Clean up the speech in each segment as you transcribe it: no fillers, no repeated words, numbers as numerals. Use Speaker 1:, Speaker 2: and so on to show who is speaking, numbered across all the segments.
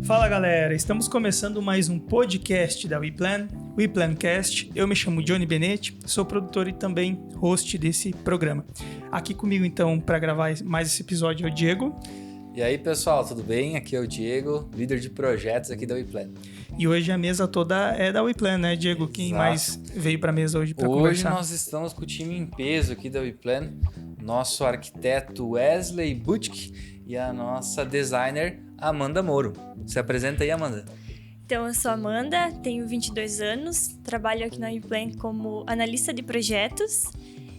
Speaker 1: Fala galera, estamos começando mais um podcast da WePlan, WePlancast. Eu me chamo Johnny Benetti, sou produtor e também host desse programa. Aqui comigo então para gravar mais esse episódio é o Diego.
Speaker 2: E aí pessoal, tudo bem? Aqui é o Diego, líder de projetos aqui da WePlan.
Speaker 1: E hoje a mesa toda é da WePlan, né, Diego?
Speaker 2: Exato.
Speaker 1: Quem mais veio para a mesa hoje para conversar?
Speaker 2: Hoje nós estamos com o time em peso aqui da WePlan, nosso arquiteto Wesley Butk e a nossa designer Amanda Moro. Se apresenta aí, Amanda.
Speaker 3: Então, eu sou Amanda, tenho 22 anos, trabalho aqui na WePlan como analista de projetos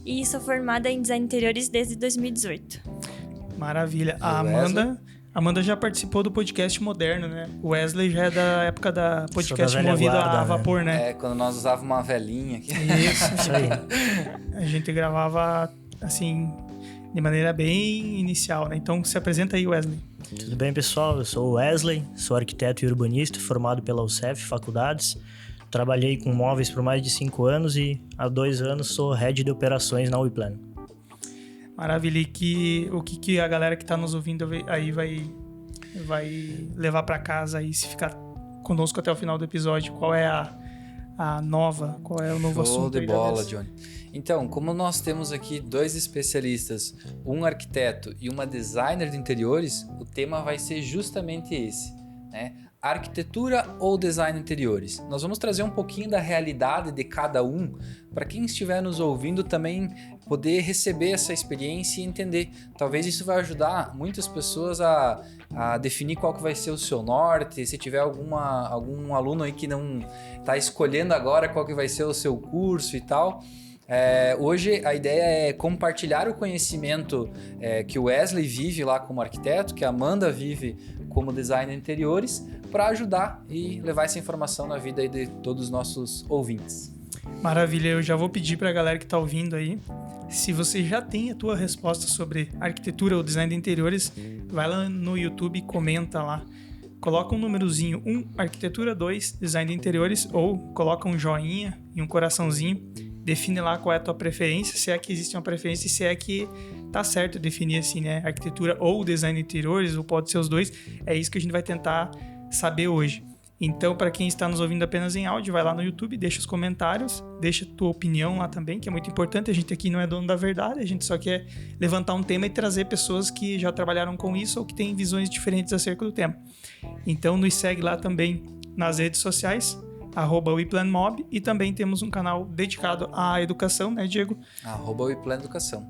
Speaker 3: e sou formada em design interiores desde 2018.
Speaker 1: Maravilha. A Amanda já participou do podcast moderno, né? O Wesley já é da época da podcast movido a vapor, né?
Speaker 2: É, quando nós usávamos uma velhinha aqui.
Speaker 1: Isso aí. A gente gravava, assim, de maneira bem inicial, né? Então, se apresenta aí, Wesley.
Speaker 4: Tudo bem, pessoal? Eu sou o Wesley, sou arquiteto e urbanista, formado pela UCEF Faculdades. Trabalhei com móveis por mais de 5 anos e há 2 anos sou head de operações na WePlan.
Speaker 1: Maravilha. E o que a galera que está nos ouvindo aí vai levar para casa aí, se ficar conosco até o final do episódio? Qual é qual é o novo assunto?
Speaker 2: Show de bola, Johnny. Então, como nós temos aqui 2 especialistas, um arquiteto e uma designer de interiores, o tema vai ser justamente esse, né? Arquitetura ou design de interiores? Nós vamos trazer um pouquinho da realidade de cada um, para quem estiver nos ouvindo também poder receber essa experiência e entender. Talvez isso vai ajudar muitas pessoas a definir qual que vai ser o seu norte, se tiver algum aluno aí que não está escolhendo agora qual que vai ser o seu curso e tal. Hoje a ideia é compartilhar o conhecimento que o Wesley vive lá como arquiteto, que a Amanda vive como designer de interiores, para ajudar e levar essa informação na vida aí de todos os nossos ouvintes.
Speaker 1: Maravilha, eu já vou pedir para a galera que está ouvindo aí, se você já tem a tua resposta sobre arquitetura ou design de interiores, vai lá no YouTube e comenta lá. Coloca um númerozinho 1, arquitetura, 2, design de interiores, ou coloca um joinha e um coraçãozinho. Define lá qual é a tua preferência, se é que existe uma preferência e se é que tá certo definir assim, né? Arquitetura ou design de interiores, ou pode ser os dois. É isso que a gente vai tentar saber hoje. Então, para quem está nos ouvindo apenas em áudio, vai lá no YouTube, deixa os comentários, deixa a tua opinião lá também, que é muito importante. A gente aqui não é dono da verdade, a gente só quer levantar um tema e trazer pessoas que já trabalharam com isso ou que têm visões diferentes acerca do tema. Então, nos segue lá também nas redes sociais, @WePlanMob, e também temos um canal dedicado à educação, né, Diego?
Speaker 2: @WePlanEducação.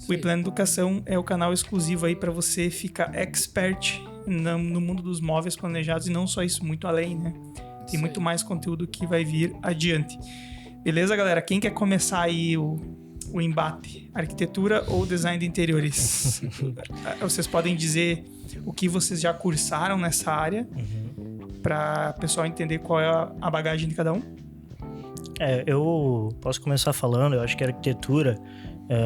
Speaker 1: WePlan Educação é o canal exclusivo aí para você ficar expert no mundo dos móveis planejados, e não só isso, muito além, né? Tem muito mais conteúdo que vai vir adiante. Beleza, galera? Quem quer começar aí o embate? Arquitetura ou design de interiores? Vocês podem dizer o que vocês já cursaram nessa área, para o pessoal entender qual é a bagagem de cada um?
Speaker 4: Eu posso começar falando. Eu acho que a arquitetura,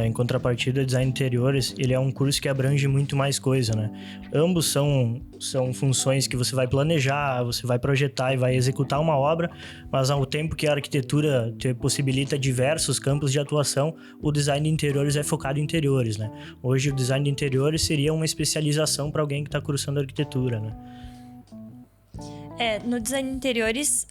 Speaker 4: em contrapartida ao design de interiores, ele é um curso que abrange muito mais coisa, né? Ambos são funções que você vai planejar, você vai projetar e vai executar uma obra, mas ao tempo que a arquitetura te possibilita diversos campos de atuação, o design de interiores é focado em interiores, né? Hoje o design de interiores seria uma especialização para alguém que está cursando arquitetura, né?
Speaker 3: No design de interiores,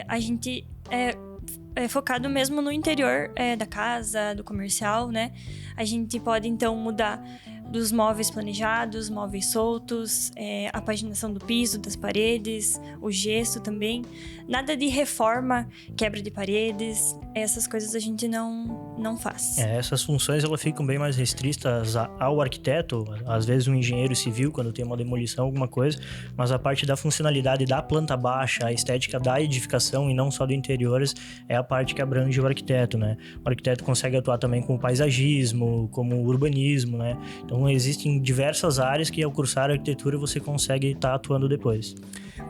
Speaker 3: a gente é focado mesmo no interior da casa, do comercial, né? A gente pode, então, mudar dos móveis planejados, móveis soltos, a paginação do piso, das paredes, o gesso também. Nada de reforma, quebra de paredes, essas coisas a gente não faz.
Speaker 4: Essas funções elas ficam bem mais restritas ao arquiteto, às vezes um engenheiro civil quando tem uma demolição, alguma coisa, mas a parte da funcionalidade da planta baixa, a estética da edificação e não só do interiores, é a parte que abrange o arquiteto, né? O arquiteto consegue atuar também com o paisagismo, como o urbanismo, né? Então existem diversas áreas que ao cursar arquitetura você consegue estar atuando depois.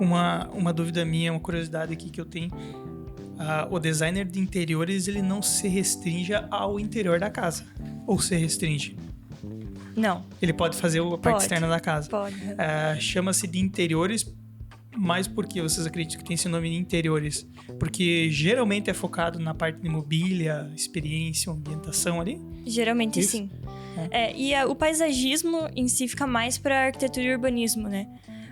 Speaker 1: Uma dúvida minha, uma curiosidade aqui que eu tenho. O designer de interiores, ele não se restringe ao interior da casa? Ou se restringe?
Speaker 3: Não.
Speaker 1: Ele pode fazer a parte externa da casa?
Speaker 3: Pode.
Speaker 1: Chama-se de interiores, mas por que vocês acreditam que tem esse nome de interiores? Porque geralmente é focado na parte de mobília, experiência, ambientação ali?
Speaker 3: Geralmente
Speaker 1: Isso?
Speaker 3: sim. E o paisagismo em si fica mais para arquitetura e urbanismo, né?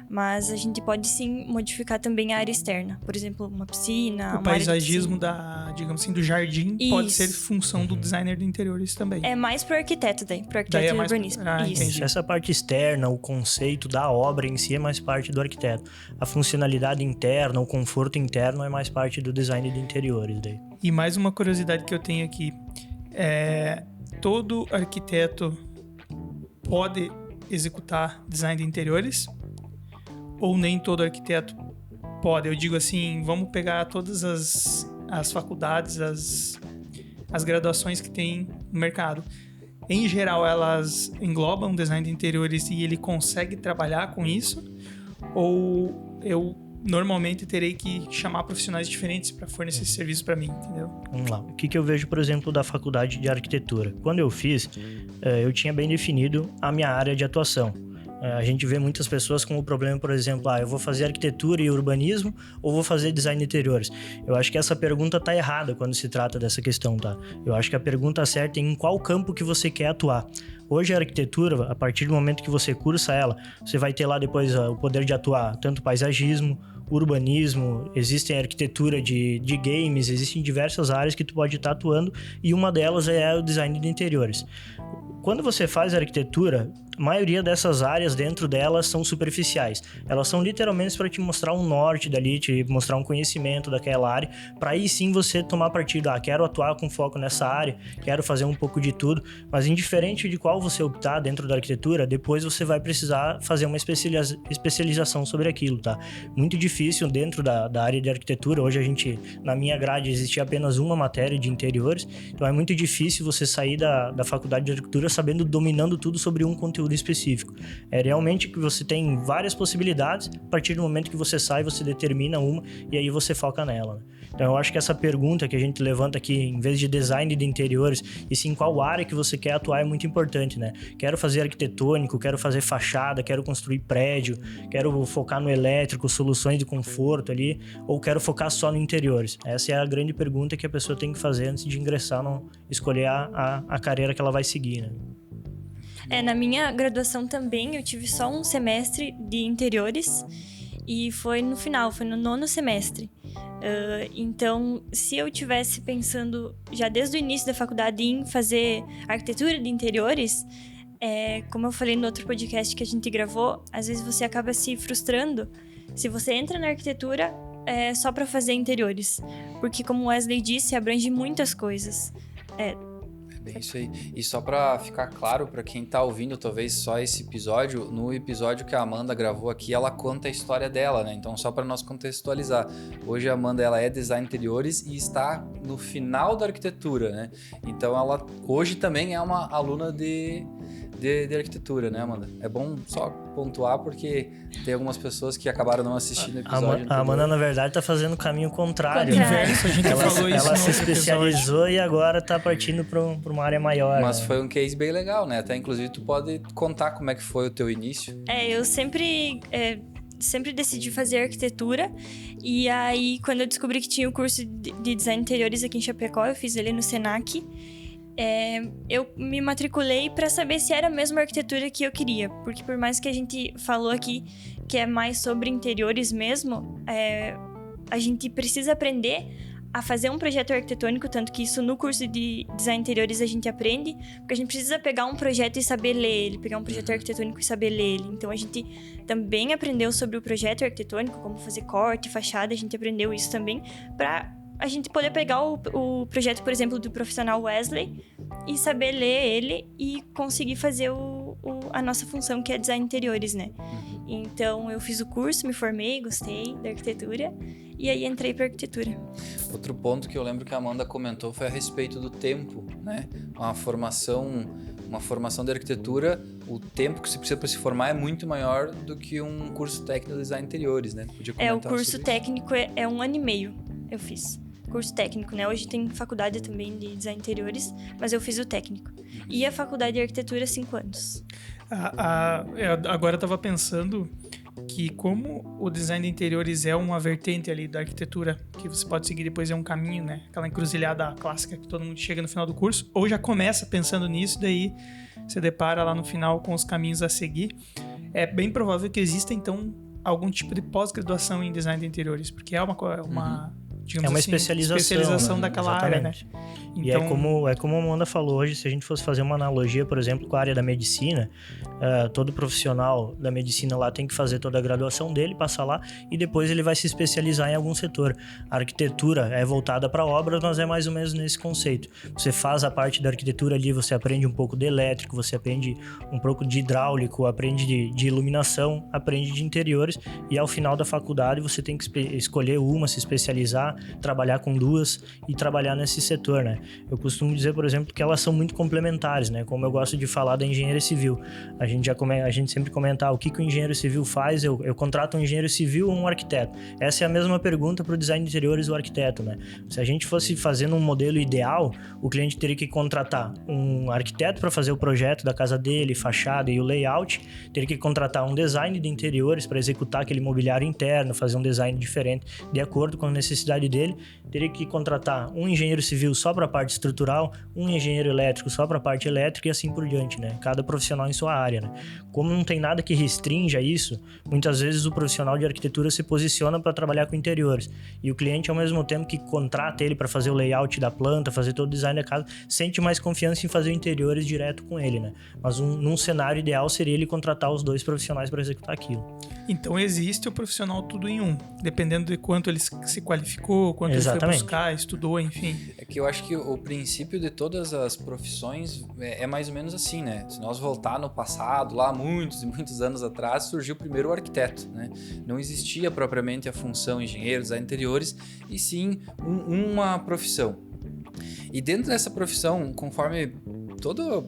Speaker 3: Mas a gente pode sim modificar também a área externa. Por exemplo, uma piscina,
Speaker 1: O
Speaker 3: uma área de
Speaker 1: paisagismo
Speaker 3: piscina.
Speaker 1: digamos assim, do jardim pode
Speaker 3: Isso.
Speaker 1: ser função do designer de interiores também.
Speaker 3: É mais pro arquiteto daí, pro arquiteto
Speaker 1: Daí é
Speaker 3: e
Speaker 1: mais-
Speaker 3: urbanista. Isso.
Speaker 1: entendi.
Speaker 4: Essa parte externa, o conceito da obra em si é mais parte do arquiteto. A funcionalidade interna, o conforto interno é mais parte do design de interiores daí.
Speaker 1: E mais uma curiosidade que eu tenho aqui. Todo arquiteto pode executar design de interiores? Ou nem todo arquiteto pode? Eu digo assim, vamos pegar todas as faculdades, as graduações que tem no mercado. Em geral, elas englobam design de interiores e ele consegue trabalhar com isso? Ou eu normalmente terei que chamar profissionais diferentes para fornecer esse serviço para mim, entendeu?
Speaker 4: Vamos lá. O que eu vejo, por exemplo, da faculdade de arquitetura? Quando eu fiz, eu tinha bem definido a minha área de atuação. A gente vê muitas pessoas com o problema, por exemplo, eu vou fazer arquitetura e urbanismo ou vou fazer design de interiores? Eu acho que essa pergunta tá errada quando se trata dessa questão, tá? Eu acho que a pergunta certa é em qual campo que você quer atuar. Hoje a arquitetura, a partir do momento que você cursa ela, você vai ter lá depois o poder de atuar tanto paisagismo, urbanismo, existem arquitetura de games, existem diversas áreas que tu pode estar atuando e uma delas é o design de interiores. Quando você faz arquitetura, a maioria dessas áreas dentro delas são superficiais. Elas são literalmente para te mostrar um norte dali, te mostrar um conhecimento daquela área, para aí sim você tomar partido. Quero atuar com foco nessa área, quero fazer um pouco de tudo, mas indiferente de qual você optar dentro da arquitetura, depois você vai precisar fazer uma especialização sobre aquilo, tá? Muito difícil dentro da área de arquitetura. Hoje na minha grade, existe apenas uma matéria de interiores, então é muito difícil você sair da faculdade de arquitetura dominando tudo sobre um conteúdo específico. É realmente que você tem várias possibilidades, a partir do momento que você sai, você determina uma e aí você foca nela, né? Então eu acho que essa pergunta que a gente levanta aqui, em vez de design de interiores, e sim qual área que você quer atuar, é muito importante, né? Quero fazer arquitetônico, quero fazer fachada, quero construir prédio, quero focar no elétrico, soluções de conforto ali, ou quero focar só no interiores? Essa é a grande pergunta que a pessoa tem que fazer antes de ingressar, escolher a carreira que ela vai seguir, né?
Speaker 3: Na minha graduação também, eu tive só um semestre de interiores e foi no final, foi no 9º semestre. Então, se eu tivesse pensando já desde o início da faculdade em fazer arquitetura de interiores, como eu falei no outro podcast que a gente gravou, às vezes você acaba se frustrando se você entra na arquitetura só para fazer interiores. Porque, como o Wesley disse, abrange muitas coisas.
Speaker 2: Bem isso aí. E só pra ficar claro pra quem tá ouvindo talvez só esse episódio, no episódio que a Amanda gravou aqui, ela conta a história dela, né? Então só pra nós contextualizar. Hoje a Amanda, ela é design interiores e está no final da arquitetura, né? Então ela hoje também é uma aluna de arquitetura, né, Amanda? É bom só pontuar porque tem algumas pessoas que acabaram não assistindo o episódio.
Speaker 4: A Amanda, na verdade, tá fazendo o caminho contrário.
Speaker 1: Inverso, a gente falou isso
Speaker 4: Ela
Speaker 1: no
Speaker 4: se
Speaker 1: outro
Speaker 4: especializou e agora tá partindo pra uma área maior.
Speaker 2: Mas
Speaker 4: né?
Speaker 2: foi um case bem legal, né? Até inclusive tu pode contar como é que foi o teu início.
Speaker 3: Eu sempre decidi fazer arquitetura. E aí, quando eu descobri que tinha o curso de design interiores aqui em Chapecó, eu fiz ele no Senac. Eu me matriculei para saber se era mesmo a arquitetura que eu queria. Porque por mais que a gente falou aqui que é mais sobre interiores mesmo, a gente precisa aprender a fazer um projeto arquitetônico, tanto que isso no curso de design interiores a gente aprende, porque a gente precisa pegar um projeto e saber ler ele, pegar um projeto arquitetônico e saber ler ele. Então a gente também aprendeu sobre o projeto arquitetônico, como fazer corte, fachada, a gente aprendeu isso também para a gente poder pegar o projeto, por exemplo, do profissional Wesley e saber ler ele e conseguir fazer a nossa função, que é design interiores, né? Então, eu fiz o curso, me formei, gostei da arquitetura e aí entrei para arquitetura.
Speaker 2: Outro ponto que eu lembro que a Amanda comentou foi a respeito do tempo, né? Uma formação de arquitetura, o tempo que você precisa para se formar é muito maior do que um curso técnico de design interiores, né? Podia comentar
Speaker 3: o curso
Speaker 2: sobre
Speaker 3: técnico é 1 ano e meio, eu fiz. Curso técnico, né? Hoje tem faculdade também de design interiores, mas eu fiz o técnico. E a faculdade de arquitetura, 5 anos.
Speaker 1: Agora eu tava pensando que como o design de interiores é uma vertente ali da arquitetura, que você pode seguir depois, é um caminho, né? Aquela encruzilhada clássica que todo mundo chega no final do curso, ou já começa pensando nisso, daí você depara lá no final com os caminhos a seguir. É bem provável que exista, então, algum tipo de pós-graduação em design de interiores, porque é uma digamos
Speaker 4: É uma
Speaker 1: assim,
Speaker 4: especialização, né?
Speaker 1: daquela
Speaker 4: Exatamente.
Speaker 1: área, né?
Speaker 4: E é como a Amanda falou hoje, se a gente fosse fazer uma analogia, por exemplo, com a área da medicina, todo profissional da medicina lá tem que fazer toda a graduação dele, passar lá, e depois ele vai se especializar em algum setor. A arquitetura é voltada para obras, mas é mais ou menos nesse conceito. Você faz a parte da arquitetura ali, você aprende um pouco de elétrico, você aprende um pouco de hidráulico, aprende de iluminação, aprende de interiores, e ao final da faculdade você tem que escolher uma, se especializar, trabalhar com duas e trabalhar nesse setor, né? Eu costumo dizer, por exemplo, que elas são muito complementares, né? Como eu gosto de falar da engenharia civil. A gente sempre comenta o que o engenheiro civil faz, eu contrato um engenheiro civil ou um arquiteto. Essa é a mesma pergunta para o design de interiores do arquiteto, né? Se a gente fosse fazendo um modelo ideal, o cliente teria que contratar um arquiteto para fazer o projeto da casa dele, fachada e o layout, teria que contratar um design de interiores para executar aquele mobiliário interno, fazer um design diferente de acordo com a necessidade dele, teria que contratar um engenheiro civil só para a parte estrutural, um engenheiro elétrico só para a parte elétrica e assim por diante, né? Cada profissional em sua área, né? Como não tem nada que restrinja isso, muitas vezes o profissional de arquitetura se posiciona para trabalhar com interiores e o cliente, ao mesmo tempo que contrata ele para fazer o layout da planta, fazer todo o design da casa, sente mais confiança em fazer interiores direto com ele, né? Mas num cenário ideal seria ele contratar os dois profissionais para executar aquilo.
Speaker 1: Então existe o profissional tudo em um, dependendo de quanto ele se qualificou, quanto
Speaker 4: Exatamente.
Speaker 1: ele foi buscar, estudou, enfim.
Speaker 2: É que eu acho que o princípio de todas as profissões é mais ou menos assim, né? Se nós voltar no passado, lá muitos e muitos anos atrás, surgiu primeiro o arquiteto, né? Não existia propriamente a função engenheiro, design interiores, e sim uma profissão. E dentro dessa profissão, conforme toda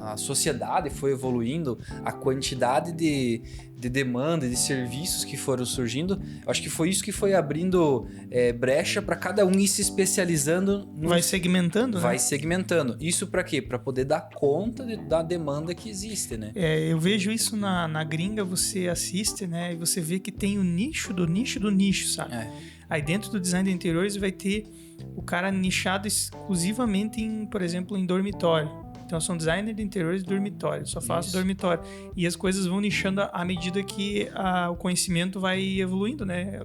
Speaker 2: a sociedade foi evoluindo, a quantidade de demanda, de serviços que foram surgindo, eu acho que foi isso que foi abrindo brecha para cada um ir se especializando.
Speaker 1: Vai segmentando, né?
Speaker 2: Vai segmentando. Isso para quê? Para poder dar conta da demanda que existe, né?
Speaker 1: Eu vejo isso na gringa, você assiste, né? E você vê que tem o nicho do nicho do nicho, sabe? Aí dentro do design de interiores vai ter o cara nichado exclusivamente por exemplo, em dormitório. Então, eu sou um designer de interiores de dormitório, só faço dormitório. E as coisas vão nichando à medida que o conhecimento vai evoluindo, né?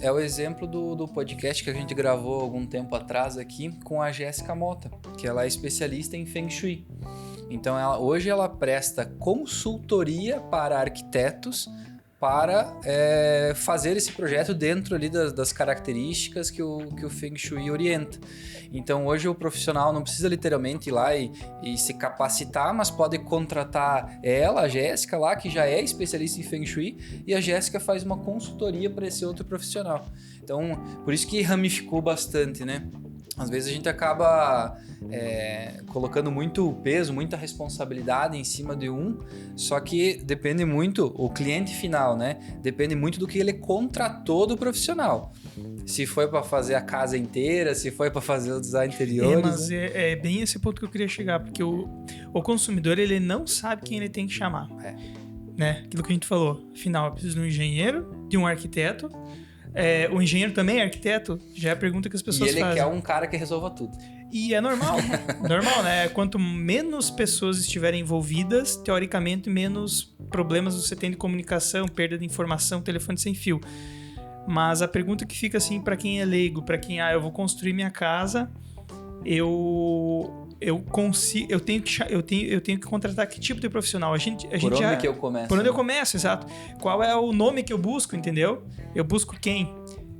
Speaker 2: É o exemplo do podcast que a gente gravou algum tempo atrás aqui com a Jéssica Mota, que ela é especialista em Feng Shui. Então, hoje ela presta consultoria para arquitetos para fazer esse projeto dentro ali das características que o Feng Shui orienta. Então, hoje o profissional não precisa literalmente ir lá e se capacitar, mas pode contratar ela, a Jéssica lá, que já é especialista em Feng Shui, e a Jéssica faz uma consultoria para esse outro profissional. Então, por isso que ramificou bastante, né? Às vezes a gente acaba colocando muito peso, muita responsabilidade em cima de um, só que depende muito, o cliente final, né? Depende muito do que ele contratou do profissional. Se foi para fazer a casa inteira, se foi para fazer o design interiores.
Speaker 1: Mas é bem esse ponto que eu queria chegar, porque o consumidor ele não sabe quem ele tem que chamar. Né? Aquilo que a gente falou, afinal, eu preciso de um engenheiro, de um arquiteto. O engenheiro também é arquiteto? Já é a pergunta que as pessoas fazem.
Speaker 2: E ele quer um cara que resolva tudo.
Speaker 1: E é normal. Normal, né? Quanto menos pessoas estiverem envolvidas, teoricamente, menos problemas você tem de comunicação, perda de informação, telefone sem fio. Mas a pergunta que fica assim para quem é leigo, para quem, eu vou construir minha casa, eu tenho que contratar que tipo de profissional?
Speaker 2: Por onde que eu começo?
Speaker 1: Por onde eu começo, exato. Qual é o nome que eu busco, entendeu? Eu busco quem?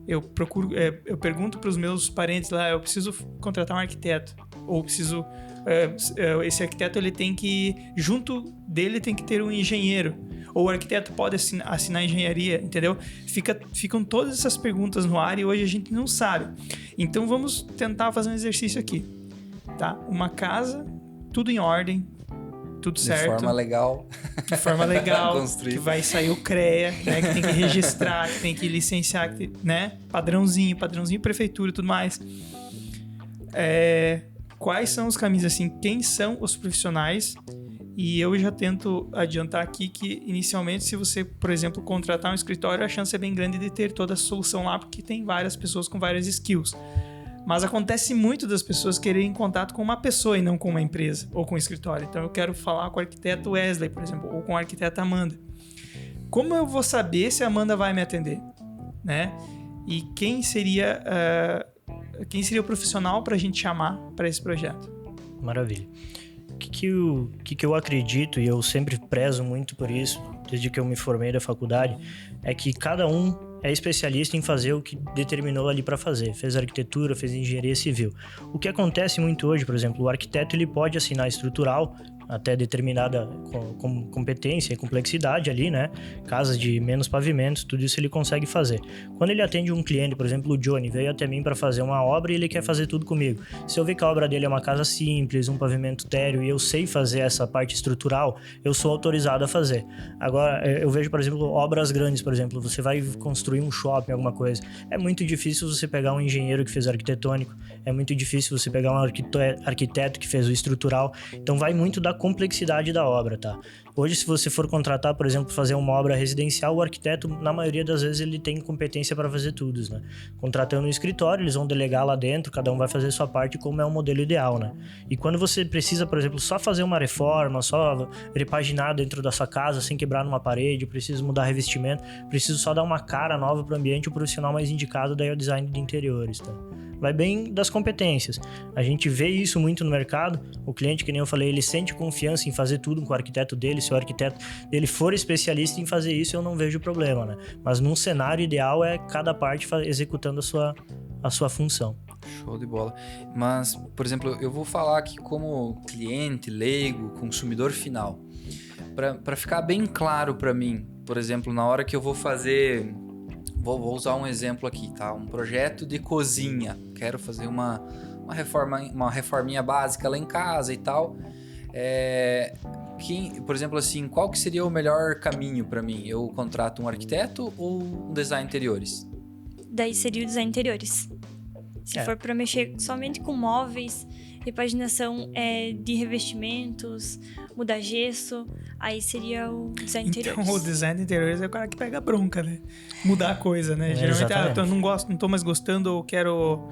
Speaker 1: Eu procuro, eu pergunto para os meus parentes lá, eu preciso contratar um arquiteto. Ou preciso... esse arquiteto, ele tem que... Junto dele tem que ter um engenheiro. Ou o arquiteto pode assinar engenharia, entendeu? Ficam todas essas perguntas no ar e hoje a gente não sabe. Então vamos tentar fazer um exercício aqui. Tá? Uma casa, tudo em ordem, tudo certo.
Speaker 2: De forma legal.
Speaker 1: De forma legal, que vai sair o CREA, né? Que tem que registrar, que tem que licenciar, né? Padrãozinho, prefeitura e tudo mais. Quais são os caminhos, assim? Quem são os profissionais? E eu já tento adiantar aqui que, inicialmente, se você, por exemplo, contratar um escritório, a chance é bem grande de ter toda a solução lá, porque tem várias pessoas com várias skills. Mas acontece muito das pessoas quererem contato com uma pessoa e não com uma empresa ou com um escritório. Então eu quero falar com o arquiteto Wesley, por exemplo, ou com a arquiteta Amanda. como eu vou saber se a Amanda vai me atender, né? E quem seria o profissional para a gente chamar para esse projeto?
Speaker 4: Maravilha. O que eu acredito, e eu sempre prezo muito por isso, desde que eu me formei da faculdade, é que cada um é especialista em fazer o que determinou ali para fazer. Fez arquitetura, fez engenharia civil. O que acontece muito hoje, por exemplo, o arquiteto ele pode assinar estrutural até determinada competência e complexidade ali, né? Casas de menos pavimentos, tudo isso ele consegue fazer. Quando ele atende um cliente, por exemplo, o Johnny, veio até mim para fazer uma obra e ele quer fazer tudo comigo. Se eu ver que a obra dele é uma casa simples, um pavimento térreo e eu sei fazer essa parte estrutural, eu sou autorizado a fazer. Agora, eu vejo, por exemplo, obras grandes, por exemplo, você vai construir um shopping, alguma coisa. É muito difícil você pegar um engenheiro que fez arquitetônico, é muito difícil você pegar um arquiteto que fez o estrutural. Então, vai muito da complexidade da obra, tá? Hoje, se você for contratar, por exemplo, fazer uma obra residencial, o arquiteto, na maioria das vezes, ele tem competência para fazer tudo, né? Contratando um escritório, eles vão delegar lá dentro, cada um vai fazer a sua parte como é o modelo ideal, né? E quando você precisa, por exemplo, só fazer uma reforma, só repaginar dentro da sua casa, sem quebrar numa parede, preciso mudar revestimento, preciso só dar uma cara nova para o ambiente, o profissional mais indicado daí é o design de interiores, tá? Vai bem das competências. A gente vê isso muito no mercado. O cliente, que nem eu falei, ele sente confiança em fazer tudo com o arquiteto dele. Se o arquiteto dele for especialista em fazer isso, eu não vejo problema, né? Mas num cenário ideal é cada parte executando a sua função.
Speaker 2: Show de bola. Mas, por exemplo, eu vou falar aqui como cliente, leigo, consumidor final. Para ficar bem claro para mim, por exemplo, na hora que eu vou fazer... Vou usar um exemplo aqui, tá? Um projeto de cozinha. Quero fazer uma reforminha básica lá em casa e tal. Por exemplo, assim, qual que seria o melhor caminho para mim? Eu contrato um arquiteto ou um design interiores?
Speaker 3: Daí seria o design interiores. Se for para mexer somente com móveis, repaginação de revestimentos, mudar gesso, aí seria o design interiores.
Speaker 1: Então, o design interiores é o cara que pega bronca, né? Mudar a coisa, né? Geralmente, eu não tô mais gostando, eu quero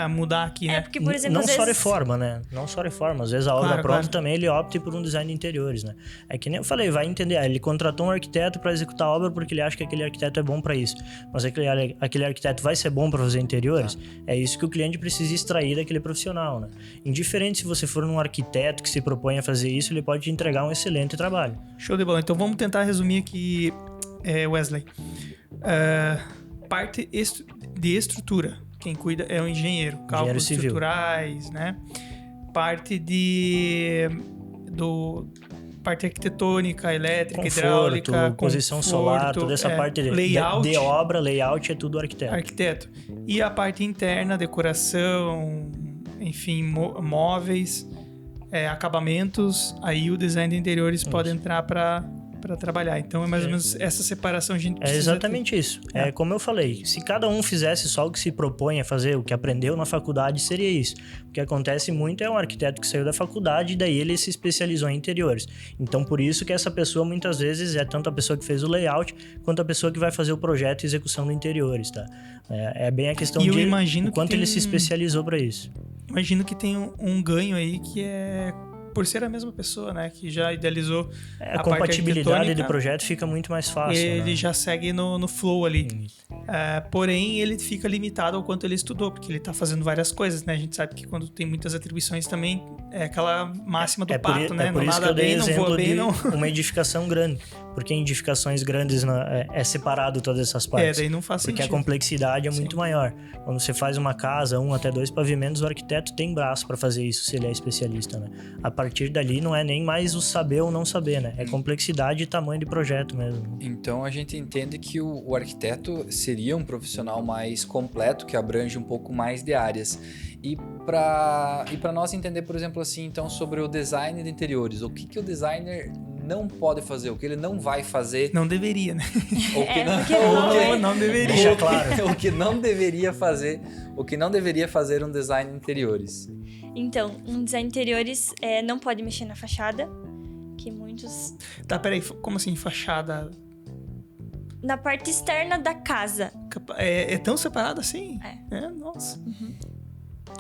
Speaker 1: mudar aqui, né?
Speaker 3: Porque, por exemplo,
Speaker 4: não só reforma, né? Não só reforma. Às vezes a obra pronta também ele opta por um design de interiores, né? É que nem eu falei, vai entender. Ele contratou um arquiteto para executar a obra porque ele acha que aquele arquiteto é bom para isso. Mas aquele arquiteto vai ser bom para fazer interiores? É isso que o cliente precisa extrair daquele profissional, né? Indiferente se você for um arquiteto que se propõe a fazer isso, ele pode te entregar um excelente trabalho.
Speaker 1: Show de bola. Então vamos tentar resumir aqui, Wesley. Parte de estrutura. Quem cuida é o engenheiro. Cálculos estruturais, né? Parte parte arquitetônica, elétrica,
Speaker 4: conforto,
Speaker 1: hidráulica,
Speaker 4: posição solar, toda essa parte de obra, layout é tudo arquiteto.
Speaker 1: E a parte interna, decoração, enfim, móveis, acabamentos, aí o design de interiores pode entrar para trabalhar. Então é mais ou menos essa separação a gente precisa
Speaker 4: exatamente ter. Isso. É como eu falei, se cada um fizesse só o que se propõe a fazer, o que aprendeu na faculdade, seria isso. O que acontece muito é um arquiteto que saiu da faculdade e daí ele se especializou em interiores. Então por isso que essa pessoa muitas vezes é tanto a pessoa que fez o layout quanto a pessoa que vai fazer o projeto e execução de interiores, tá? É bem a questão de o quanto ele se especializou para isso.
Speaker 1: Imagino que tem um ganho aí que é por ser a mesma pessoa, né? Que já idealizou
Speaker 4: a compatibilidade do projeto fica muito mais fácil.
Speaker 1: Ele já segue no flow ali. Porém, ele fica limitado ao quanto ele estudou, porque ele está fazendo várias coisas, né? A gente sabe que quando tem muitas atribuições também é aquela máxima do pato, né?
Speaker 4: É por isso que eu dei exemplo de uma edificação grande. Porque em edificações grandes é separado todas essas partes.
Speaker 1: Daí não faz sentido.
Speaker 4: Porque a complexidade é muito maior. Quando você faz uma casa, 1 até 2 pavimentos, o arquiteto tem braço para fazer isso, se ele é especialista, né? A partir dali não é nem mais o saber ou não saber, né? É complexidade e tamanho de projeto mesmo.
Speaker 2: Então a gente entende que o arquiteto seria um profissional mais completo, que abrange um pouco mais de áreas. E para nós entender, por exemplo, assim, então, sobre o design de interiores, o que o designer não pode fazer, o que ele não vai fazer.
Speaker 1: Não deveria, né?
Speaker 2: Não deveria.
Speaker 4: Deixa claro.
Speaker 2: O que não deveria fazer um design de interiores.
Speaker 3: Então, um design de interiores não pode mexer na fachada, que muitos...
Speaker 1: Tá, peraí, como assim fachada?
Speaker 3: Na parte externa da casa.
Speaker 1: É tão separado assim?
Speaker 3: É.
Speaker 1: Nossa.
Speaker 3: Uhum.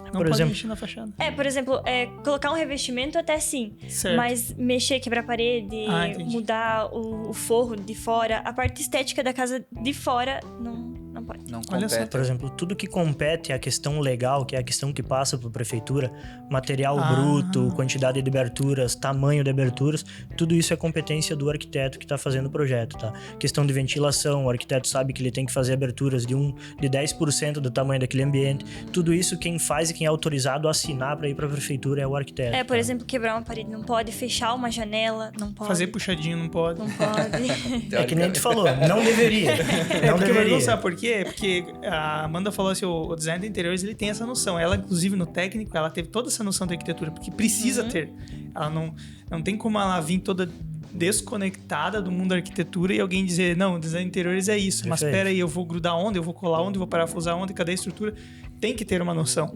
Speaker 1: Não
Speaker 4: Por
Speaker 1: pode
Speaker 4: exemplo-
Speaker 1: mexer na fachada.
Speaker 3: Por exemplo, colocar um revestimento até sim.
Speaker 1: Certo.
Speaker 3: Mas mexer, quebrar a parede,
Speaker 1: Entendi.
Speaker 3: mudar o forro de fora, a parte estética da casa de fora, não pode.
Speaker 2: Não
Speaker 1: Olha só,
Speaker 2: compete.
Speaker 4: Por exemplo, tudo que compete à questão legal, que é a questão que passa para a prefeitura, material bruto, quantidade de aberturas, tamanho de aberturas, tudo isso é competência do arquiteto que está fazendo o projeto, tá? Questão de ventilação, o arquiteto sabe que ele tem que fazer aberturas de 10% do tamanho daquele ambiente. Tudo isso quem faz e quem é autorizado a assinar para ir para a prefeitura é o arquiteto.
Speaker 3: Por
Speaker 4: tá?
Speaker 3: exemplo, quebrar uma parede não pode, fechar uma janela não pode.
Speaker 1: Fazer puxadinho não pode.
Speaker 3: Não pode.
Speaker 4: É que nem tu falou, não deveria. Não
Speaker 1: Porque
Speaker 4: deveria.
Speaker 1: não sabe por quê? Porque a Amanda falou assim, o design de interiores, ele tem essa noção. Ela, inclusive, no técnico, ela teve toda essa noção da arquitetura, porque precisa ter. Ela não tem como ela vir toda desconectada do mundo da arquitetura e alguém dizer, não, design de interiores é isso. Mas
Speaker 4: Perfeito.
Speaker 1: espera aí, eu vou grudar onde? Eu vou colar onde? Eu vou parafusar onde? Cadê a estrutura? Tem que ter uma noção.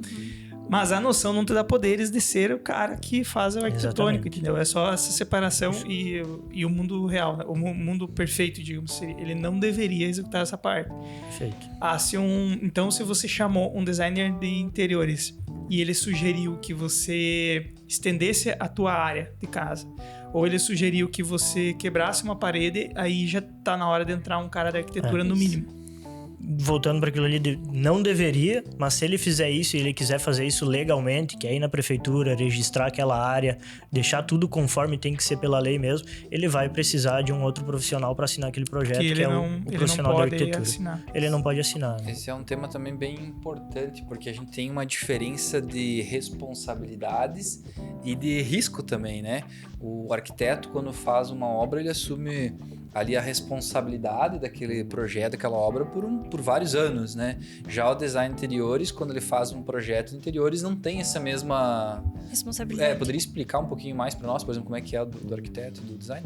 Speaker 1: Mas a noção não te dá poderes de ser o cara que faz o arquitetônico,
Speaker 4: Exatamente.
Speaker 1: entendeu? É só essa separação e o mundo real, né? O mundo perfeito, digamos. Ele não deveria executar essa parte.
Speaker 4: Perfeito.
Speaker 1: Então, se você chamou um designer de interiores e ele sugeriu que você estendesse a tua área de casa, ou ele sugeriu que você quebrasse uma parede, aí já tá na hora de entrar um cara da arquitetura no mínimo.
Speaker 4: Voltando para aquilo ali, não deveria, mas se ele fizer isso e ele quiser fazer isso legalmente, que é ir na prefeitura, registrar aquela área, deixar tudo conforme tem que ser pela lei mesmo, ele vai precisar de um outro profissional para assinar aquele projeto,
Speaker 1: Que
Speaker 4: que
Speaker 1: ele
Speaker 4: é
Speaker 1: não,
Speaker 4: o
Speaker 1: ele não
Speaker 4: profissional da
Speaker 1: pode
Speaker 4: arquitetura.
Speaker 1: assinar.
Speaker 4: Ele não pode assinar. Né?
Speaker 2: Esse é um tema também bem importante, porque a gente tem uma diferença de responsabilidades e de risco também, né? O arquiteto, quando faz uma obra, ele assume ali a responsabilidade daquele projeto, daquela obra por vários anos, né? Já o design de interiores, quando ele faz um projeto de interiores, não tem essa mesma...
Speaker 3: Responsabilidade.
Speaker 2: Poderia explicar um pouquinho mais para nós, por exemplo, como é que é do arquiteto, do design?